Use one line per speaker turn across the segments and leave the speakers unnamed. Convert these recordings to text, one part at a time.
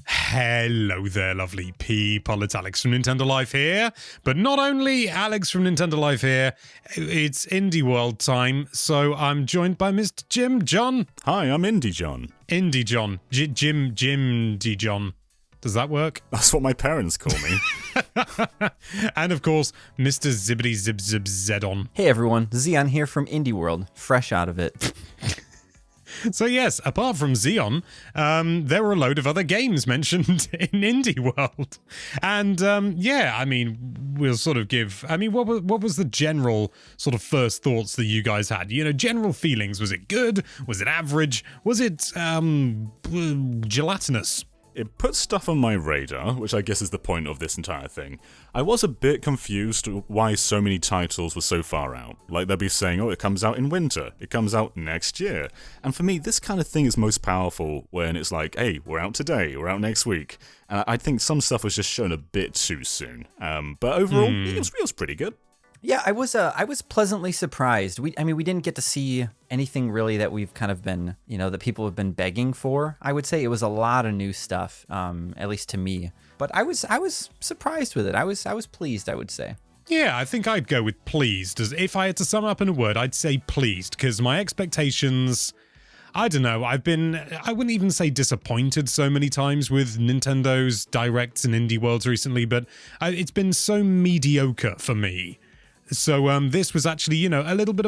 Hello there, lovely people. It's Alex from Nintendo Life here. But not only Alex from Nintendo Life here, it's Indie World time. So I'm joined by Mr. Jim John.
Hi, I'm Indie John.
Indie John. Jim D John. Does that work?
That's what my parents call me.
And of course, Mr. Zibbity Zib Zib Zedon.
Hey everyone, Xeon here from Indie World, fresh out of it.
So yes, apart from Xeon, there were a load of other games mentioned in Indie World. And yeah, I mean, we'll sort of give, I mean, what was the general sort of first thoughts that you guys had? You know, general feelings. Was it good? Was it average? Was it gelatinous?
It put stuff on my radar, which I guess is the point of this entire thing. I was a bit confused why so many titles were so far out. Like they'll be saying, oh, it comes out in winter, it comes out next year. And for me, this kind of thing is most powerful when it's like, hey, we're out today, we're out next week. And I think some stuff was just shown a bit too soon. But overall, it was pretty good.
Yeah, I was pleasantly surprised. We didn't get to see anything really that we've kind of been, you know, that people have been begging for. I would say it was a lot of new stuff, at least to me. But I was surprised with it. I was pleased, I would say.
Yeah, I think I'd go with pleased. As if I had to sum up in a word, I'd say pleased, because my expectations, I don't know, I wouldn't even say disappointed so many times with Nintendo's Directs and Indie Worlds recently, but it's been so mediocre for me. So this was actually, you know, a little bit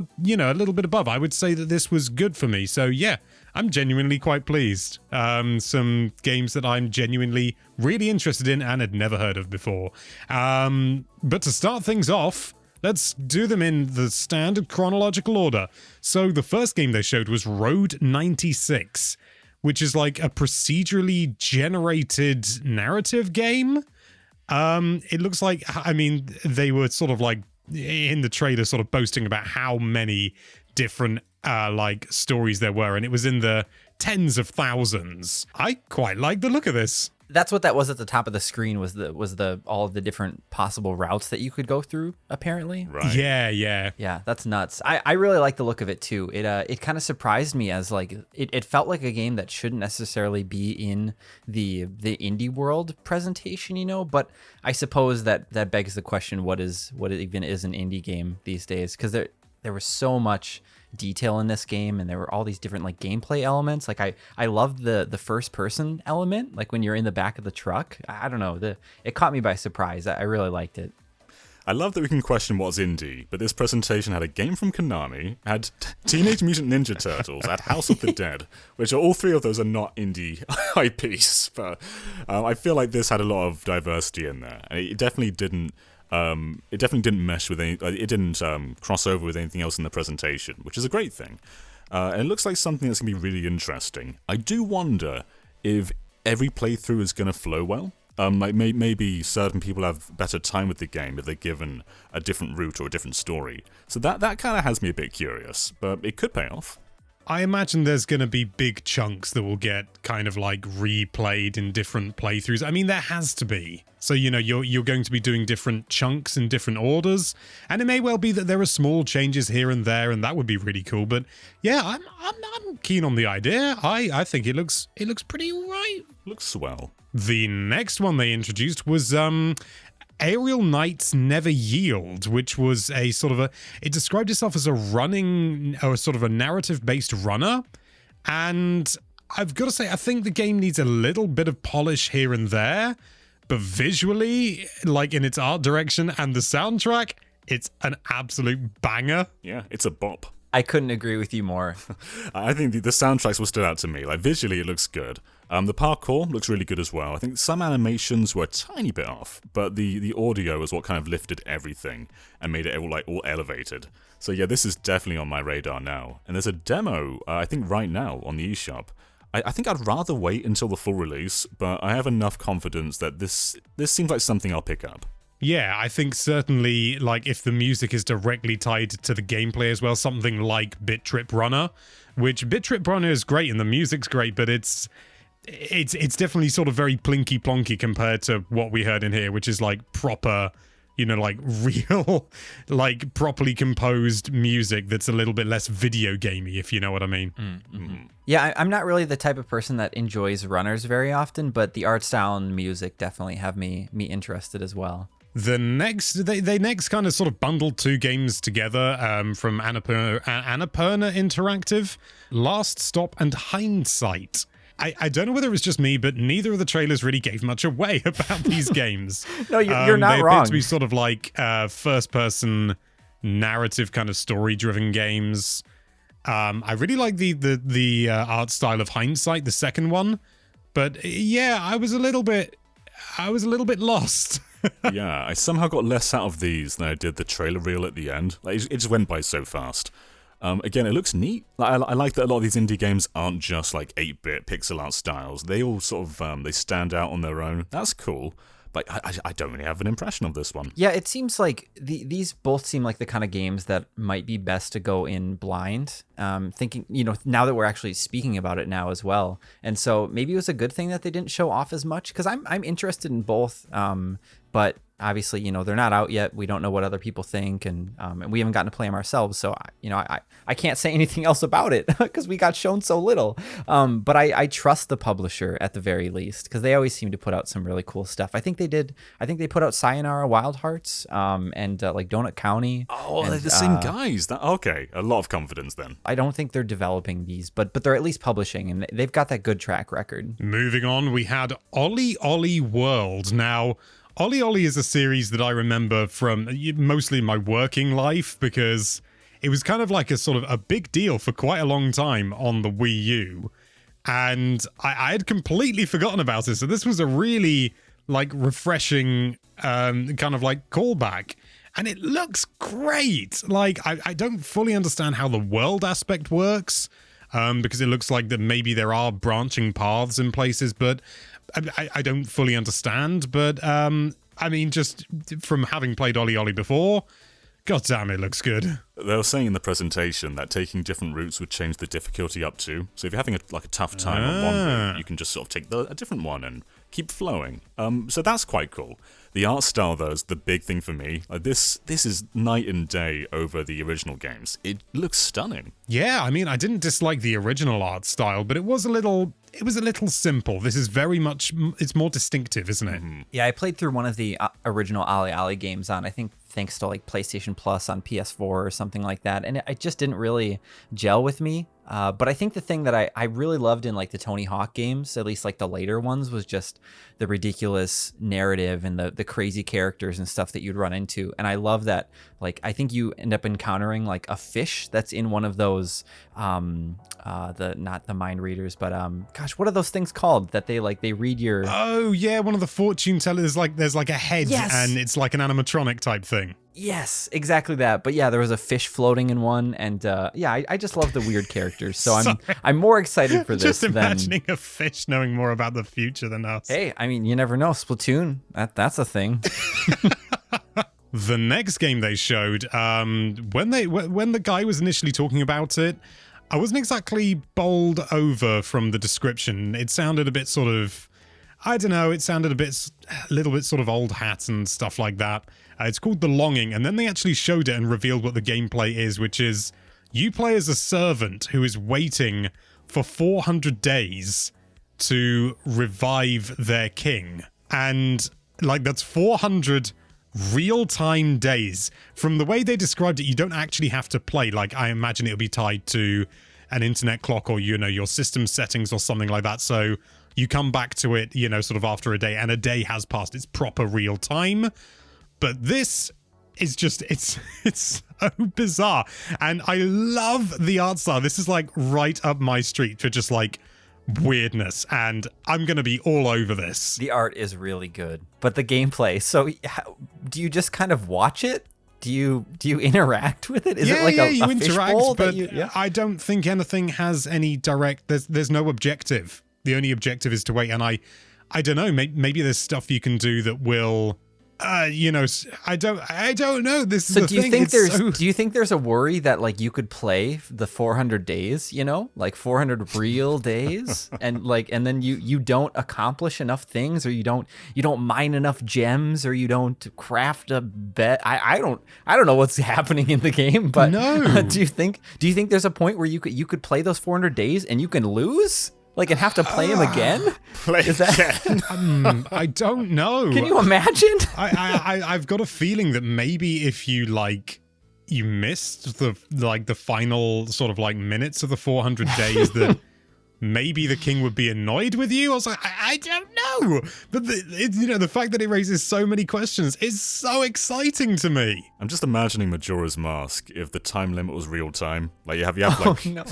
above. I would say that this was good for me. So yeah, I'm genuinely quite pleased. Some games that I'm genuinely really interested in and had never heard of before. But to start things off, let's do them in the standard chronological order. So the first game they showed was Road 96, which is like a procedurally generated narrative game. It looks like, I mean, they were sort of like in the trailer sort of boasting about how many different like stories there were, and it was in the tens of thousands. I quite like the look of this.
That's what that was at the top of the screen, was the all of the different possible routes that you could go through, apparently.
Right.
Yeah, that's nuts. I really like the look of it too. It kind of surprised me, as like it felt like a game that shouldn't necessarily be in the Indie World presentation, you know, but I suppose that begs the question, what even is an indie game these days? Because there was so much detail in this game, and there were all these different like gameplay elements. Like I loved the first person element, like when you're in the back of the truck. I don't know, it caught me by surprise. I really liked it.
I love that we can question what's indie, but this presentation had a game from Konami, had Teenage Mutant Ninja Turtles, had House of the Dead, which are all three of those are not indie IPs, but I feel like this had a lot of diversity in there, and it definitely didn't mesh with any. It didn't cross over with anything else in the presentation, which is a great thing. And it looks like something that's gonna be really interesting. I do wonder if every playthrough is gonna flow well. Like maybe certain people have better time with the game if they're given a different route or a different story. So that kind of has me a bit curious, but it could pay off.
I imagine there's going to be big chunks that will get kind of like replayed in different playthroughs. I mean, there has to be. So, you know, you're going to be doing different chunks in different orders, and it may well be that there are small changes here and there, and that would be really cool. But yeah, I'm keen on the idea. I think it looks pretty all right.
Looks swell.
The next one they introduced was Aerial Knights Never Yield, which was a sort of it described itself as a running, or sort of a narrative-based runner. And I've got to say, I think the game needs a little bit of polish here and there, but visually, like in its art direction and the soundtrack, it's an absolute banger.
Yeah, it's a bop.
I couldn't agree with you more.
I think the soundtracks will stood out to me. Like visually, it looks good. The parkour looks really good as well. I think some animations were a tiny bit off, but the audio is what kind of lifted everything and made it all elevated. So yeah, this is definitely on my radar now. And there's a demo, I think right now on the eShop. I think I'd rather wait until the full release, but I have enough confidence that this seems like something I'll pick up.
Yeah, I think certainly, like, if the music is directly tied to the gameplay as well, something like Bit Trip Runner, which Bit Trip Runner is great and the music's great, but it's definitely sort of very plinky plonky compared to what we heard in here, which is like proper like real, like properly composed music that's a little bit less video gamey, if you know what I mean.
Yeah, I'm not really the type of person that enjoys runners very often, but the art style and music definitely have me interested as well.
The next, they next kind of sort of bundled two games together from Annapurna Interactive, Last Stop and Hindsight. I don't know whether it was just me, but neither of the trailers really gave much away about these games.
No, you're not
they
wrong.
They appear to be sort of like first-person narrative kind of story-driven games. I really like the art style of Hindsight, the second one, but yeah, I was a little bit lost.
Yeah, I somehow got less out of these than I did the trailer reel at the end. Like, it just went by so fast. Again, it looks neat. I like that a lot of these indie games aren't just like 8-bit pixel art styles. They all sort of they stand out on their own. That's cool. But I don't really have an impression of this one.
Yeah, it seems like these both seem like the kind of games that might be best to go in blind. Thinking, now that we're actually speaking about it now as well. And so maybe it was a good thing that they didn't show off as much, because I'm interested in both. But obviously, they're not out yet. We don't know what other people think, and we haven't gotten to play them ourselves. So, I can't say anything else about it because we got shown so little. But I trust the publisher at the very least, because they always seem to put out some really cool stuff. I think they put out Sayonara Wild Hearts and like Donut County.
Oh, they're the same guys. Okay, a lot of confidence then.
I don't think they're developing these, but they're at least publishing, and they've got that good track record.
Moving on, we had OlliOlli World. Now, OlliOlli is a series that I remember from mostly my working life, because it was kind of like a sort of a big deal for quite a long time on the Wii U. And I had completely forgotten about it. So this was a really like refreshing kind of like callback. And it looks great. Like, I don't fully understand how the world aspect works, because it looks like that maybe there are branching paths in places, but I don't fully understand. But I mean, just from having played OlliOlli before, god damn, it looks good.
They were saying in the presentation that taking different routes would change the difficulty up to. So if you're having a tough time on one route, you can just sort of take a different one and keep flowing. So that's quite cool. The art style, though, is the big thing for me. This is night and day over the original games. It looks stunning.
Yeah, I mean, I didn't dislike the original art style, but it was a little simple. This is very much, it's more distinctive, isn't it? Mm-hmm.
Yeah, I played through one of the original OlliOlli games on, I think, thanks to like PlayStation Plus on PS4 or something like that, and it just didn't really gel with me. But I think the thing that I really loved in like the Tony Hawk games, at least like the later ones, was just the ridiculous narrative and the crazy characters and stuff that you'd run into. And I love that, like, I think you end up encountering like a fish that's in one of those not the mind readers, but gosh, what are those things called that they read your...
Oh yeah, one of the fortune tellers. There's like a head,
yes,
and it's like an animatronic type thing.
Yes, exactly that. But yeah, there was a fish floating in one, and I just love the weird characters. So I'm more excited for this.
Just imagining a fish knowing more about the future than us.
Hey, I mean, you never know. Splatoon, that's a thing.
The next game they showed, when the guy was initially talking about it, I wasn't exactly bowled over from the description. It sounded a bit sort of, I don't know, it sounded a little bit sort of old hat and stuff like that. It's called The Longing, and then they actually showed it and revealed what the gameplay is, which is you play as a servant who is waiting for 400 days to revive their king. And like, that's 400 real-time days. From the way they described it, you don't actually have to play. Like, I imagine it'll be tied to an internet clock or, your system settings or something like that. So you come back to it, sort of after a day, and a day has passed. It's proper real time. But this is just, it's so bizarre. And I love the art style. This is like right up my street for just like weirdness, and I'm gonna be all over this.
The art is really good, but the gameplay, so do you just kind of watch it? Do you interact with it? Is it like
you
a
interact, but
yeah?
I don't think anything has any direct, there's no objective. The only objective is to wait, and I don't know, maybe there's stuff you can do that will I don't know. This is
So
the
do you
thing.
think
It's
do you think there's a worry that like you could play the 400 days, like 400 real days, and then you don't accomplish enough things, or you don't mine enough gems, or you don't craft a bet? I don't know what's happening in the game, but
No.
do you think there's a point where you could play those 400 days and you can lose? Like, and have to play them again?
Again.
I don't know.
Can you imagine?
I've got a feeling that maybe if you you missed the final sort of minutes of the 400 days, that maybe the king would be annoyed with you. I was like, I don't know, but the fact that it raises so many questions is so exciting to me.
I'm just imagining Majora's Mask if the time limit was real time. Like you have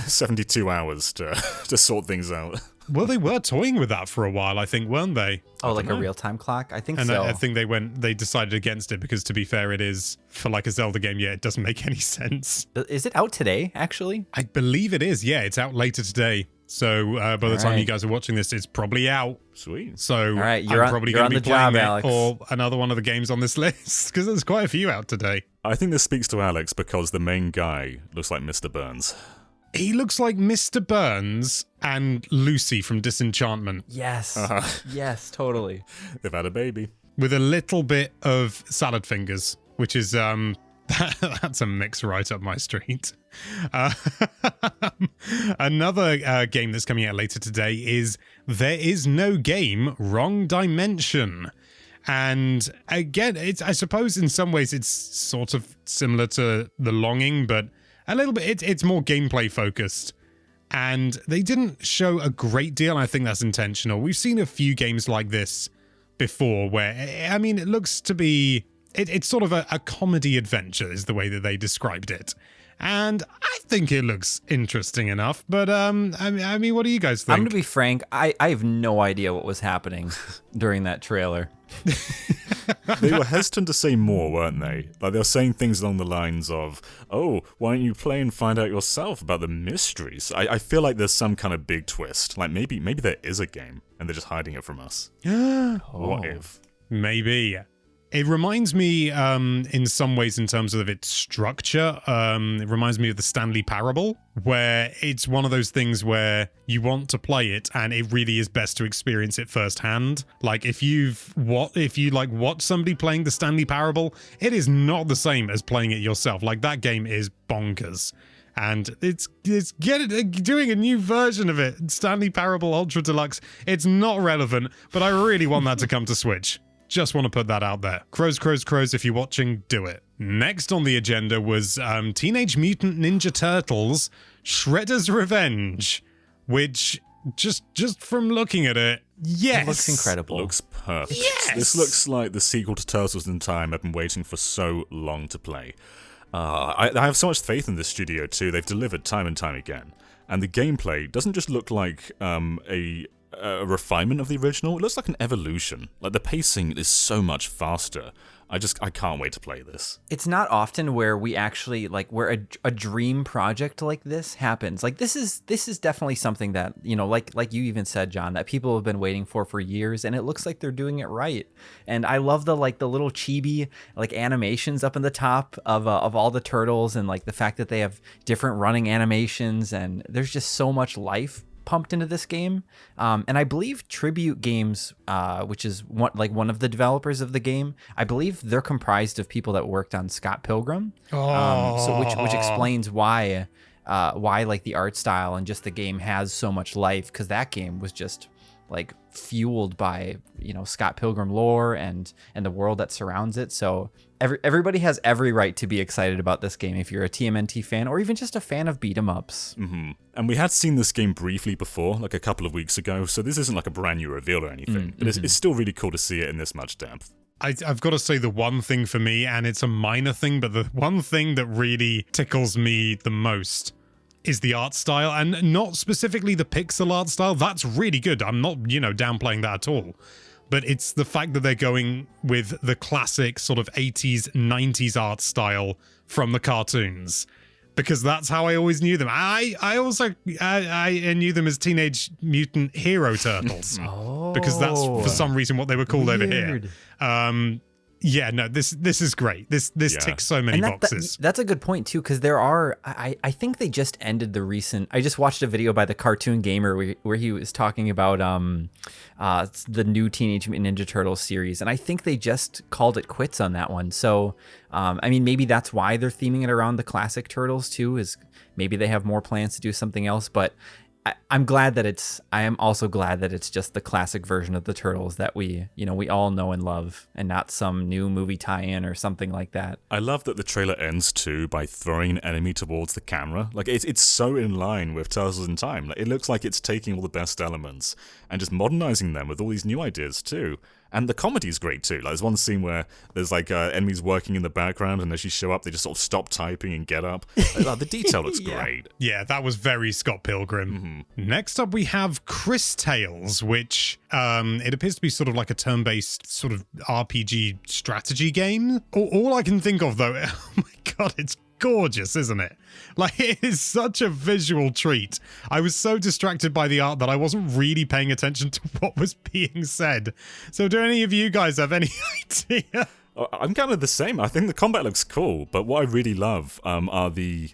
72 hours to sort things out.
Well, they were toying with that for a while, I think, weren't they?
Oh, like a real-time clock? I think
and
so.
I think they decided against it because, to be fair, it is, for a Zelda game, it doesn't make any sense.
Is it out today, actually?
I believe it is, yeah. It's out later today. So by the time you guys are watching this, it's probably out.
Sweet.
So
all right,
I'm probably going to be playing it,
Alex.
or another one of the games on this list, because there's quite a few out today.
I think this speaks to Alex because the main guy looks like Mr. Burns.
He looks like Mr. Burns and Lucy from Disenchantment.
Yes. Yes, totally.
They've had a baby.
With a little bit of salad fingers, which is, that's a mix right up my street. Another game that's coming out later today is There Is No Game, Wrong Dimension. And again, I suppose in some ways it's sort of similar to The Longing, but a little bit, it's more gameplay focused. And they didn't show a great deal, and I think that's intentional. We've seen a few games like this before where, it looks to be, it's sort of a comedy adventure is the way that they described it. And I think it looks interesting enough, but what do you guys think?
I'm gonna be frank, I have no idea what was happening during that trailer.
They were hesitant to say more, weren't they? Like, they were saying things along the lines of, oh, why don't you play and find out yourself about the mysteries? I feel like there's some kind of big twist. Like, maybe there is a game, and they're just hiding it from us. What if?
Maybe. It reminds me, in some ways, in terms of its structure, it reminds me of the Stanley Parable, where it's one of those things where you want to play it, and it really is best to experience it firsthand. Like, if you watch somebody playing the Stanley Parable, it is not the same as playing it yourself. Like, that game is bonkers. And it's doing a new version of it, Stanley Parable Ultra Deluxe. It's not relevant, but I really want that to come to Switch. Just want to put that out there. Crows, if you're watching, do it. Next on the agenda was Teenage Mutant Ninja Turtles Shredder's Revenge, which, just from looking at it, yes.
It looks incredible.
Looks perfect.
Yes.
This looks like the sequel to Turtles in Time I've been waiting for so long to play. I have so much faith in this studio too. They've delivered time and time again. And the gameplay doesn't just look like a refinement of the original. It looks like an evolution. Like, the pacing is so much faster. I can't wait to play this.
It's not often where we actually, where a dream project like this happens. Like, this is definitely something that, like you even said, John, that people have been waiting for years, and it looks like they're doing it right. And I love the little chibi animations up in the top of all the turtles, and the fact that they have different running animations, and there's just so much life pumped into this game. And I believe Tribute Games, which is one of the developers of the game, I believe they're comprised of people that worked on Scott Pilgrim. So which explains why the art style and just the game has so much life, because that game was just fueled by Scott Pilgrim lore and the world that surrounds it. So everybody has every right to be excited about this game if you're a TMNT fan, or even just a fan of beat 'em ups.
Mm-hmm. And we had seen this game briefly before, a couple of weeks ago, so this isn't a brand new reveal or anything. But it's still really cool to see it in this much depth.
I've got to say the one thing for me, and it's a minor thing, but the one thing that really tickles me the most is the art style, and not specifically the pixel art style. That's really good. I'm not, downplaying that at all. But it's the fact that they're going with the classic sort of 80s, 90s art style from the cartoons. Because that's how I always knew them. I also knew them as Teenage Mutant Hero Turtles. Because that's, for some reason, what they were called over here. Yeah, no, this is great. This ticks so many boxes.
That's a good point too, because there are. I think they just ended the recent. I just watched a video by the Cartoon Gamer where he was talking about the new Teenage Mutant Ninja Turtles series, and I think they just called it quits on that one. So, I mean, maybe that's why they're theming it around the classic Turtles too. Is maybe they have more plans to do something else, but. I'm glad that I am also glad that it's just the classic version of the Turtles that we all know and love, and not some new movie tie-in or something like that.
I love that the trailer ends too by throwing an enemy towards the camera. Like it's so in line with Turtles in Time. Like, it looks like it's taking all the best elements and just modernizing them with all these new ideas too. And the comedy's great too. Like, there's one scene where there's like enemies working in the background, and as you show up, they just sort of stop typing and get up. Like, the detail looks great.
Yeah, that was very Scott Pilgrim. Next up, we have Cris Tales, which it appears to be sort of like a turn-based sort of RPG strategy game. All I can think of, though, oh my god, it's gorgeous, isn't it? Like, it is such a visual treat. I was so distracted by the art that I wasn't really paying attention to what was being said. So do any of you guys have any idea?
I'm kind of the same. I think the combat looks cool, but what I really love are the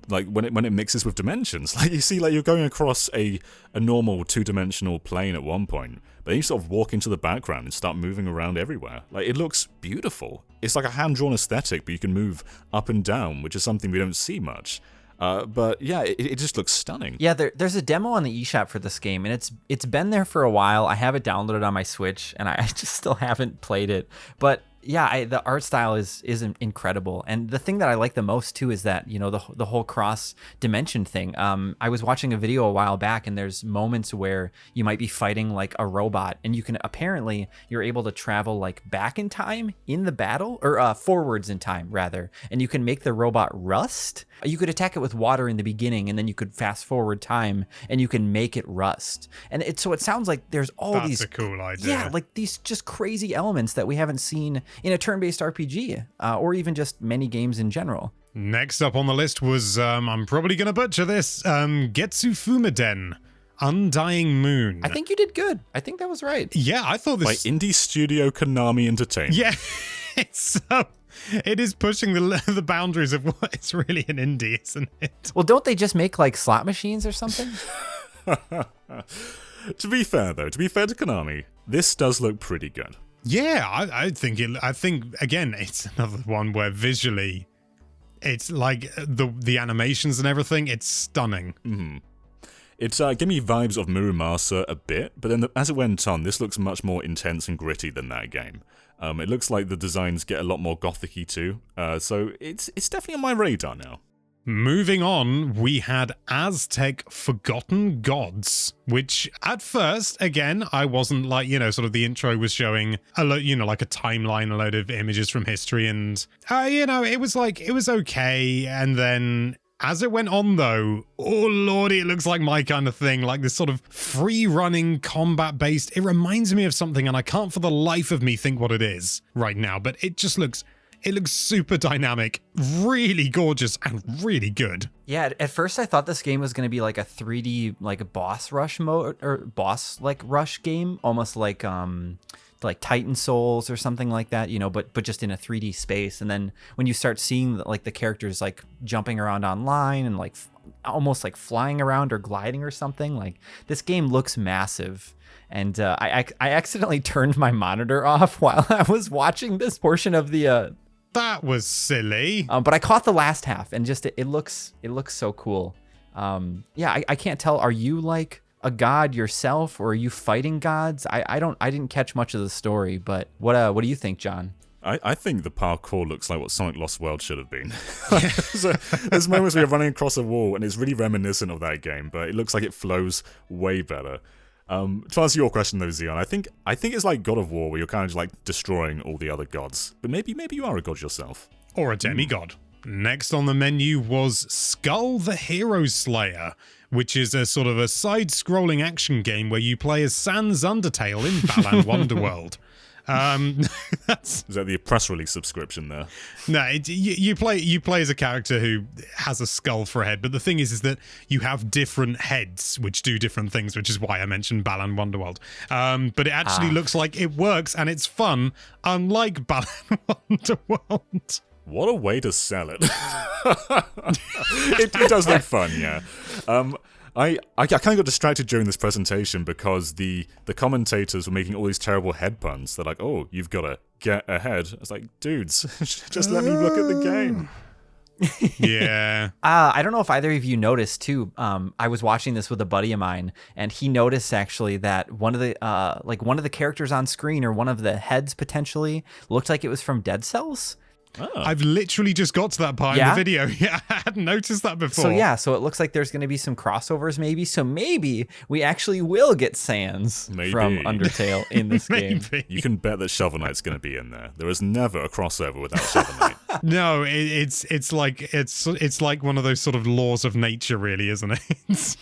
like when it mixes with dimensions. Like, you see, like, you're going across a normal two-dimensional plane at one point, but then you sort of walk into the background and start moving around everywhere. Like, it looks beautiful. It's like a hand-drawn aesthetic, but you can move up and down, which is something we don't see much. But yeah, it just looks stunning.
Yeah, there's a demo on the eShop for this game, and it's been there for a while. I have it downloaded on my Switch, and I just still haven't played it. But yeah, the art style is incredible, and the thing that I like the most too is that, you know, the whole cross dimension thing. I was watching a video a while back, and there's moments where you might be fighting like a robot, and you're able to travel like back in time in the battle, or forwards in time rather, and you can make the robot rust. You could attack it with water in the beginning, and then you could fast forward time, and you can make it rust. And it sounds like there's these.
That's a cool idea.
Yeah, like these just crazy elements that we haven't seen in a turn-based RPG, or even just many games in general.
Next up on the list was, I'm probably going to butcher this, GetsuFumaDen, Undying Moon.
I think you did good. I think that was right.
Yeah, I thought this...
By indie studio Konami Entertainment.
Yeah, it is pushing the boundaries of what is really an indie, isn't it?
Well, don't they just make like slot machines or something?
To be fair to Konami, this does look pretty good.
Yeah, I think again, it's another one where visually, it's like the animations and everything, it's stunning.
Mm-hmm. It's gave me vibes of Muramasa a bit, but then as it went on, this looks much more intense and gritty than that game. It looks like the designs get a lot more gothic-y too, so it's definitely on my radar now.
Moving on, we had Aztech Forgotten Gods, which at first, again, I wasn't like, sort of the intro was showing like a timeline, a load of images from history, and it was okay. And then as it went on though, oh lordy, it looks like my kind of thing, like this sort of free running combat based. It reminds me of something, and I can't for the life of me think what it is right now, but it just looks super dynamic, really gorgeous, and really good.
Yeah, at first I thought this game was going to be like a 3D like boss rush mode, or boss like rush game, almost like Titan Souls or something like that, but just in a 3D space. And then when you start seeing like the characters like jumping around online and like almost like flying around or gliding or something, like this game looks massive. And I accidentally turned my monitor off while I was watching this portion of the
that was silly.
But I caught the last half, and just it looks so cool. Yeah, I can't tell. Are you like a god yourself, or are you fighting gods? I didn't catch much of the story, but what do you think, John?
I think the parkour looks like what Sonic Lost World should have been. There's moments where you're running across a wall, and it's really reminiscent of that game, but it looks like it flows way better. To answer your question though, Zion, I think it's like God of War, where you're kind of just like destroying all the other gods. But maybe you are a god yourself.
Or a demigod. Next on the menu was Skul the Hero Slayer, which is a sort of a side-scrolling action game where you play as Sans Undertale in Balan Wonderworld. That's
Is that the press release subscription there?
no. You play as a character who has a skull for a head, but the thing is that you have different heads which do different things, which is why I mentioned Balan Wonderworld. But it actually looks like it works and it's fun, unlike Balan Wonderworld.
What a way to sell it. It does look fun, yeah. I kind of got distracted during this presentation because the commentators were making all these terrible head puns. They're like, oh, you've got to get ahead. I was like, dudes, just let me look at the game.
Yeah.
I don't know if either of you noticed too. I was watching this with a buddy of mine, and he noticed actually that one of the characters on screen, or one of the heads potentially, looked like it was from Dead Cells.
Oh.
I've literally just got to that part in the video. Yeah, I hadn't noticed that before.
So it looks like there's going to be some crossovers maybe. So maybe we actually will get Sans from Undertale in this game.
You can bet that Shovel Knight's going to be in there. There is never a crossover without Shovel Knight.
No, it's like one of those sort of laws of nature, really, isn't it?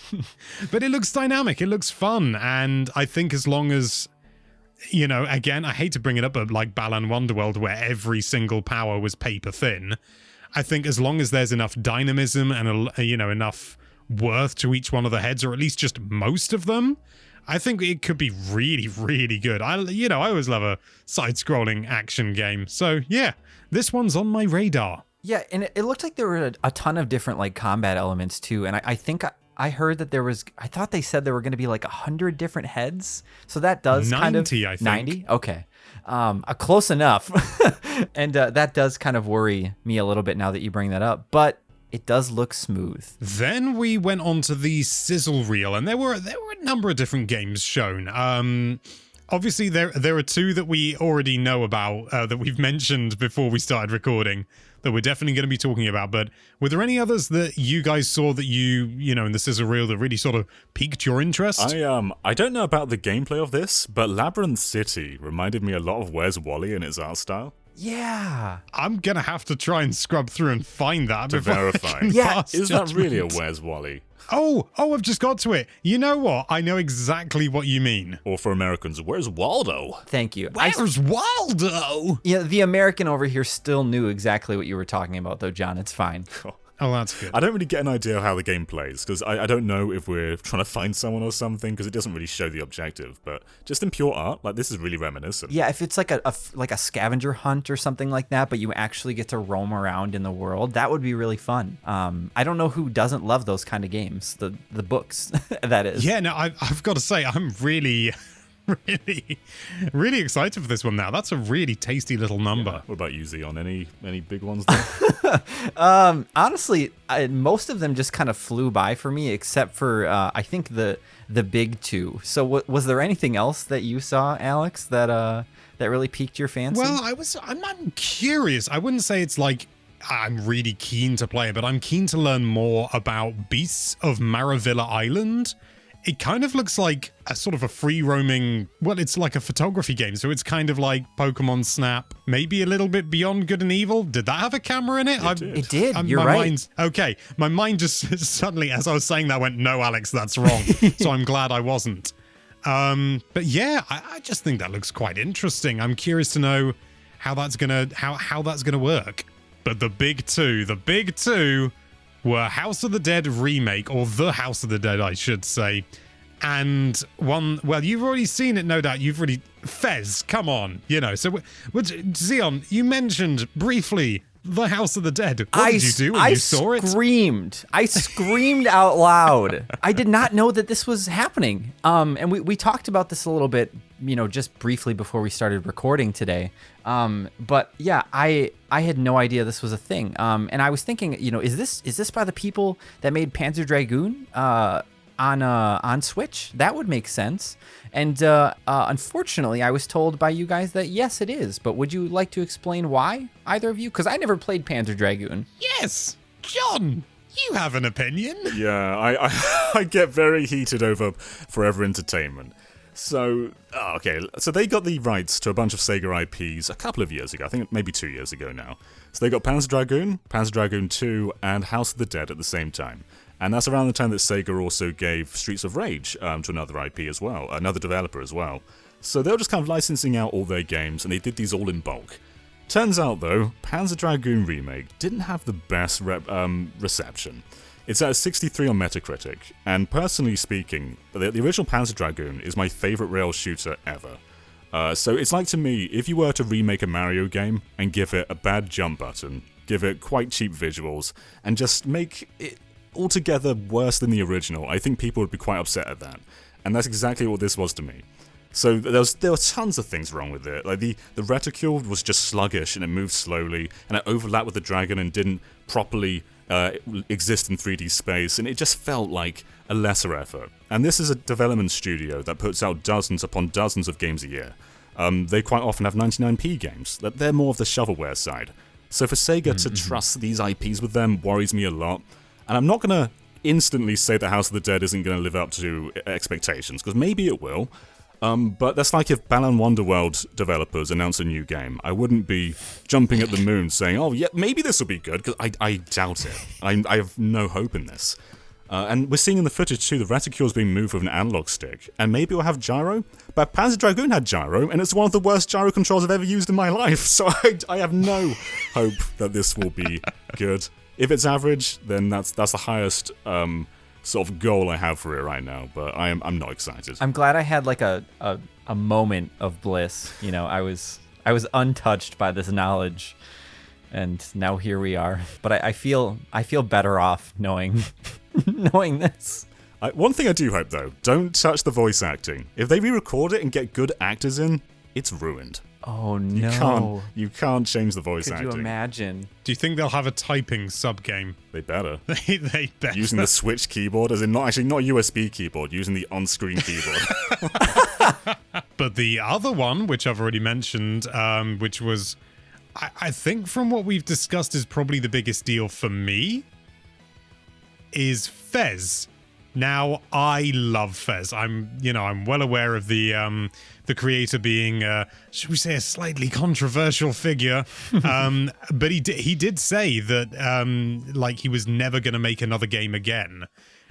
But it looks dynamic. It looks fun, and I think as long as, you know, again, I hate to bring it up, but like Balan Wonderworld, where every single power was paper thin, I think as long as there's enough dynamism and enough worth to each one of the heads, or at least just most of them, I think it could be really, really good. I always love a side-scrolling action game, so yeah, this one's on my radar.
Yeah, and it looked like there were a ton of different like combat elements too, and I think I heard that I thought they said there were going to be like 100 different heads. So that does
90,
kind of...
I think.
90? Okay. Close enough. And that does kind of worry me a little bit now that you bring that up. But it does look smooth. Then
we went on to the Sizzle reel, and there were a number of different games shown. Obviously, there are two that we already know about, that we've mentioned before we started recording, that we're definitely going to be talking about. But were there any others that you guys saw that you know, in the Sizzle reel that really sort of piqued your interest?
I don't know about the gameplay of this, but Labyrinth City reminded me a lot of Where's Wally in its art style.
Yeah.
I'm going to have to try and scrub through and find that
to verify. Is that really a Where's Wally?
Oh, I've just got to it. You know what? I know exactly what you mean.
Or for Americans, where's Waldo?
Thank you.
Where's Waldo?
Yeah, the American over here still knew exactly what you were talking about, though, John. It's fine.
Oh, that's good.
I don't really get an idea of how the game plays, because I don't know if we're trying to find someone or something, because it doesn't really show the objective. But just in pure art, like, this is really reminiscent.
Yeah, if it's like a scavenger hunt or something like that, but you actually get to roam around in the world, that would be really fun. I don't know who doesn't love those kind of games, the books, that is.
Yeah, no, I've got to say, I'm really... really excited for this one now. That's a really tasty little number.
Yeah. What about you, Zeon? Any big ones there?
Honestly, most of them just kind of flew by for me, except for I think the big two. So was there anything else that you saw, Alex, that really piqued your fancy?
Well, I'm curious. I wouldn't say it's like I'm really keen to play it, but I'm keen to learn more about Beasts of Maravilla Island. It kind of looks like a sort of a free-roaming... Well, it's like a photography game, so it's kind of like Pokemon Snap. Maybe a little bit Beyond Good and Evil. Did that have a camera in it?
It did. You're right.
Okay, my mind just suddenly, as I was saying that, went, no, Alex, that's wrong. So I'm glad I wasn't. But yeah, I just think that looks quite interesting. I'm curious to know how that's gonna work. But the big two... were House of the Dead remake, or The House of the Dead, I should say. And one, well, you've already seen it, no doubt. Fez, come on, you know. So, Zeon, you mentioned briefly The House of the Dead. What did you do when you saw it?
I screamed out loud. I did not know that this was happening. And we talked about this a little bit, you know, just briefly before we started recording today. But yeah, I had no idea this was a thing. And I was thinking, you know, is this by the people that made Panzer Dragoon on Switch? That would make sense. And unfortunately, I was told by you guys that yes, it is. But would you like to explain why, either of you? Because I never played Panzer Dragoon.
Yes, John. You have an opinion.
Yeah, I get very heated over Forever Entertainment. So they got the rights to a bunch of Sega IPs a couple of years ago. I think maybe 2 years ago now. So they got Panzer Dragoon 2, and House of the Dead at the same time. And that's around the time that Sega also gave Streets of Rage to another IP as well, another developer as well. So they were just kind of licensing out all their games, and they did these all in bulk. Turns out, though, Panzer Dragoon Remake didn't have the best reception. It's at a 63 on Metacritic, and personally speaking, the original Panzer Dragoon is my favourite rail shooter ever. So it's like, to me, if you were to remake a Mario game and give it a bad jump button, give it quite cheap visuals, and just make it altogether worse than the original, I think people would be quite upset at that. And that's exactly what this was to me. So there were tons of things wrong with it. Like the reticule was just sluggish and it moved slowly, and it overlapped with the dragon and didn't properly exist in 3D space, and it just felt like a lesser effort. And this is a development studio that puts out dozens upon dozens of games a year. They quite often have 99p games. They're more of the shovelware side. So for Sega to trust these IPs with them worries me a lot. And I'm not going to instantly say that House of the Dead isn't going to live up to expectations, because maybe it will. But that's like if Balan Wonderworld developers announce a new game. I wouldn't be jumping at the moon saying, oh, yeah, maybe this will be good, because I doubt it. I have no hope in this. And we're seeing in the footage, too, the reticule's being moved with an analog stick. And maybe we'll have gyro. But Panzer Dragoon had gyro, and it's one of the worst gyro controls I've ever used in my life. So I have no hope that this will be good. If it's average, then that's the highest sort of goal I have for it right now, but I'm not excited.
I'm glad I had like a moment of bliss. You know, I was untouched by this knowledge, and now here we are. But I feel better off knowing knowing this.
One thing I do hope, though, don't touch the voice acting. If they re-record it and get good actors in, it's ruined.
Oh no!
You can't change the voice acting.
Could you imagine?
Do you think they'll have a typing sub-game?
They better.
They better.
Using the Switch keyboard, as in not USB keyboard, using the on-screen keyboard.
But the other one, which I've already mentioned, which was, I think from what we've discussed is probably the biggest deal for me, is Fez. Now, I love Fez. I'm well aware of the creator being, should we say, a slightly controversial figure. But he did say that, like, he was never going to make another game again.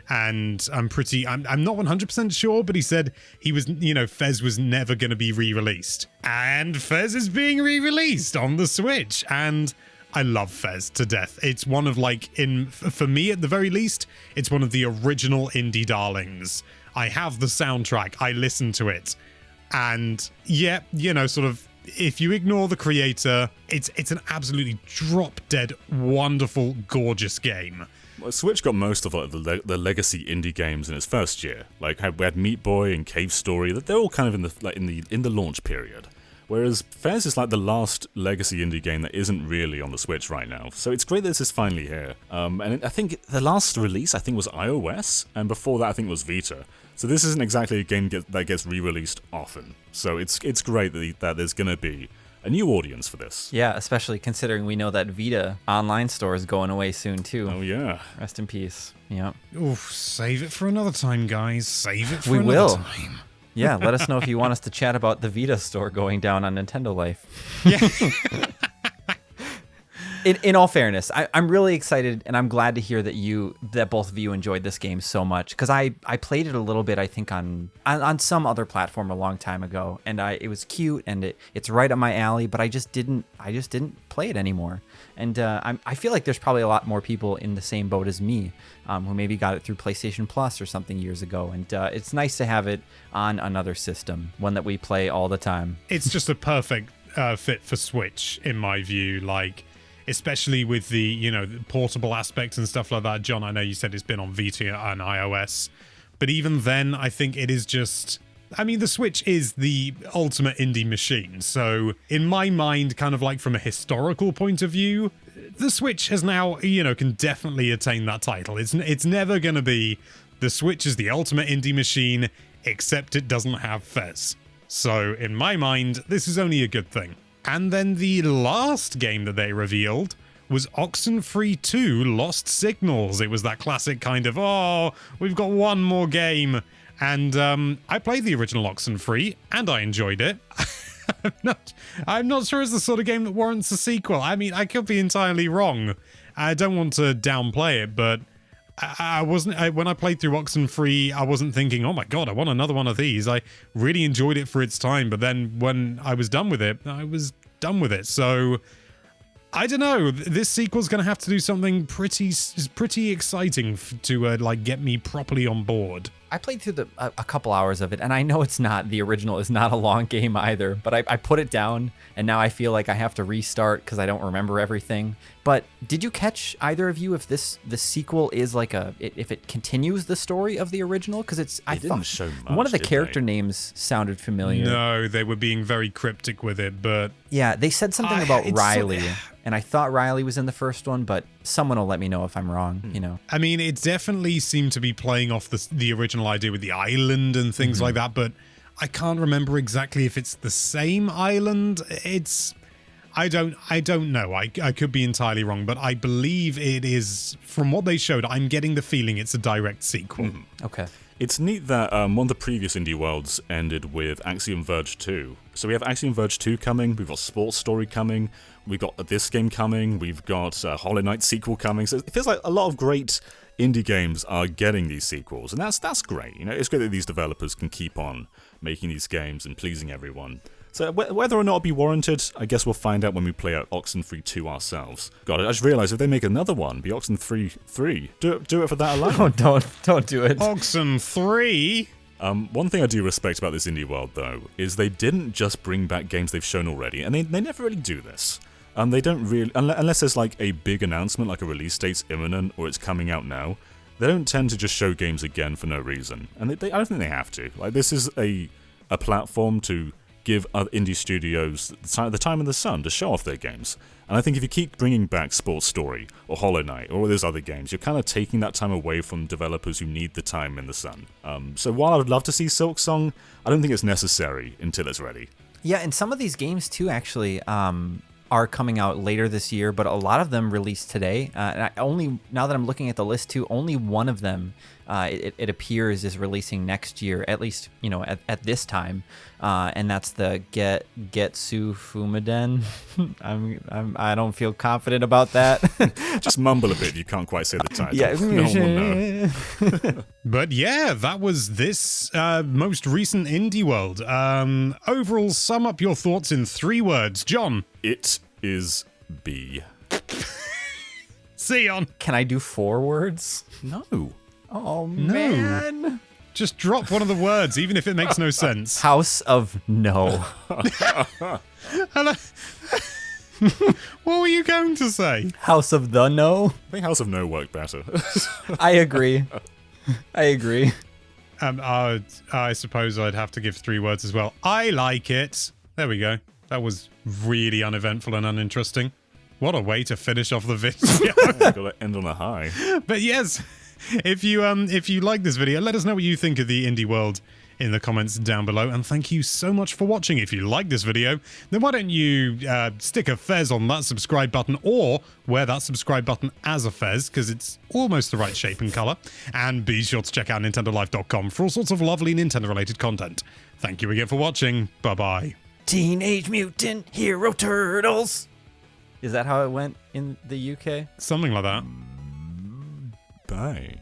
And I'm not 100% sure, but he said he was, Fez was never going to be re-released. And Fez is being re-released on the Switch. And I love Fez to death. It's one of, for me at the very least, it's one of the original indie darlings. I have the soundtrack, I listen to it. And yeah, sort of, if you ignore the creator, it's an absolutely drop-dead, wonderful, gorgeous game.
Well, Switch got most of the legacy indie games in its first year. Like we had Meat Boy and Cave Story. They're all kind of in the launch period. Whereas Fez is like the last legacy indie game that isn't really on the Switch right now. So it's great that this is finally here. And I think the last release, was iOS, and before that I think it was Vita. So this isn't exactly a game that gets re-released often. So it's great that there's going to be a new audience for this.
Yeah, especially considering we know that Vita online store is going away soon too.
Oh yeah.
Rest in peace. Yeah.
Oof, save it for another time, guys. Save it for another time.
Yeah, let us know if you want us to chat about the Vita store going down on Nintendo Life.
Yeah.
In all fairness, I'm really excited, and I'm glad to hear that both of you enjoyed this game so much, because I played it a little bit, I think, on some other platform a long time ago, and it was cute, and it's right up my alley, but I just didn't play it anymore. And I feel like there's probably a lot more people in the same boat as me, who maybe got it through PlayStation Plus or something years ago, and it's nice to have it on another system, one that we play all the time.
It's just a perfect fit for Switch, in my view, especially with the, the portable aspect and stuff like that. John, I know you said it's been on Vita and iOS, but even then, I think it is just... the Switch is the ultimate indie machine, so in my mind, kind of like from a historical point of view, the Switch has now, can definitely attain that title. It's never going to be the Switch is the ultimate indie machine, except it doesn't have Fez. So in my mind, this is only a good thing. And then the last game that they revealed was Oxenfree 2 Lost Signals. It was that classic kind of, we've got one more game. And I played the original Oxenfree, and I enjoyed it. I'm not sure it's the sort of game that warrants a sequel. I could be entirely wrong. I don't want to downplay it, but I wasn't when I played through Oxenfree, I wasn't thinking, oh my god, I want another one of these. I really enjoyed it for its time, but then when I was done with it, I was done with it. So I don't know. This sequel's going to have to do something pretty exciting to like get me properly on board.
I played through a couple hours of it, and I know the original is not a long game either, but I put it down, and now I feel like I have to restart because I don't remember everything. But did you catch, either of you, if the sequel is like if it continues the story of the original? Because I
didn't show much,
one of the
did
character
they?
names sounded familiar.
No, they were being very cryptic with it, but
Yeah, they said something about Riley, and I thought Riley was in the first one, but someone will let me know if I'm wrong, you know.
I mean, it definitely seemed to be playing off the original idea with the island and things like that, but I can't remember exactly if it's the same island. I don't know. I could be entirely wrong, but I believe it is, from what they showed, I'm getting the feeling it's a direct sequel.
Okay.
It's neat that one of the previous Indie Worlds ended with Axiom Verge 2. So we have Axiom Verge 2 coming, we've got Sports Story coming, we've got this game coming, we've got Hollow Knight sequel coming. So it feels like a lot of great indie games are getting these sequels, and that's great. You know, it's great that these developers can keep on making these games and pleasing everyone. So whether or not it'll be warranted, I guess we'll find out when we play out Oxenfree 2 ourselves. God, I just realised if they make another one, be Oxenfree 3, do it for that alone.
Oh, don't do it.
Oxenfree?
One thing I do respect about this indie world, though, is they didn't just bring back games they've shown already, and they never really do this. They don't really, unless there's like a big announcement, like a release date's imminent or it's coming out now, they don't tend to just show games again for no reason. And I don't think they have to. Like, this is a platform to give other indie studios the time in the sun to show off their games. And I think if you keep bringing back Sports Story or Hollow Knight or all those other games, you're kind of taking that time away from developers who need the time in the sun. So while I would love to see Silksong, I don't think it's necessary until it's ready.
Yeah, and some of these games too actually are coming out later this year, but a lot of them released today. And now that I'm looking at the list too, only one of them it appears is releasing next year, at least at this time, and that's the GetsuFumaDen. I don't feel confident about that.
Just mumble a bit. You can't quite say the title.
Yeah,
no one will know. But yeah, that was this most recent Indie World. Overall, sum up your thoughts in 3 words, John.
It is B.
Sion.
Can I do 4 words?
No.
Oh, man.
Just drop one of the words, even if it makes no sense.
House of No.
Hello. What were you going to say?
House of the No?
I think House of No worked better.
I agree.
I suppose I'd have to give 3 words as well. I like it. There we go. That was really uneventful and uninteresting. What a way to finish off the video.
Gotta end on a high.
But yes, if you like this video, let us know what you think of the Indie World in the comments down below. And thank you so much for watching. If you like this video, then why don't you stick a fez on that subscribe button, or wear that subscribe button as a fez, because it's almost the right shape and color. And be sure to check out nintendolife.com for all sorts of lovely Nintendo-related content. Thank you again for watching. Bye-bye.
Teenage Mutant Hero Turtles. Is that how it went in the UK?
Something like that.
Bye.